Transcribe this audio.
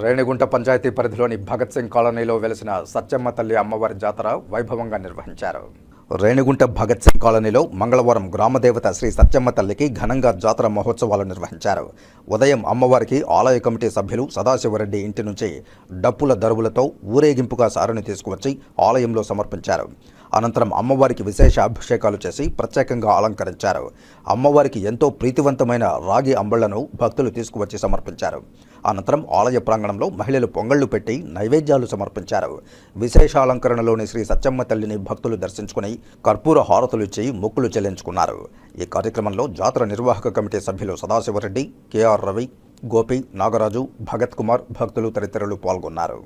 రేణిగుంట పంచాయతీ పరిధిలోని భగత్ సింగ్ కాలనీలో వెలిసిన సత్యమ్మ తల్లి అమ్మవారి జాతర వైభవంగా నిర్వహించారు. రేణిగుంట భగత్ సింగ్ కాలనీలో మంగళవారం గ్రామదేవత శ్రీ సత్యమ్మ తల్లికి ఘనంగా జాతర మహోత్సవాలు నిర్వహించారు. ఉదయం అమ్మవారికి ఆలయ కమిటీ సభ్యులు సదాశివరెడ్డి ఇంటి నుంచి డప్పుల దరువులతో ఊరేగింపుగా సారిని తీసుకువచ్చి ఆలయంలో సమర్పించారు. అనంతరం అమ్మవారికి విశేష అభిషేకాలు చేసి ప్రత్యేకంగా అలంకరించారు. అమ్మవారికి ఎంతో ప్రీతివంతమైన రాగి అంబళ్లను భక్తులు తీసుకువచ్చి సమర్పించారు. అనంతరం ఆలయ ప్రాంగణంలో మహిళలు పొంగళ్లు పెట్టి నైవేద్యాలు సమర్పించారు. విశేషాలంకరణలోని శ్రీ సత్యమ్మ తల్లిని భక్తులు దర్శించుకుని కర్పూర హారతులు ఇచ్చి మొక్కులు చెల్లించుకున్నారు. ఈ కార్యక్రమంలో జాతర నిర్వాహక కమిటీ సభ్యులు సదాశివరెడ్డి, కెఆర్ రవి, గోపి, నాగరాజు, భగత్ కుమార్, భక్తులు తదితరులు పాల్గొన్నారు.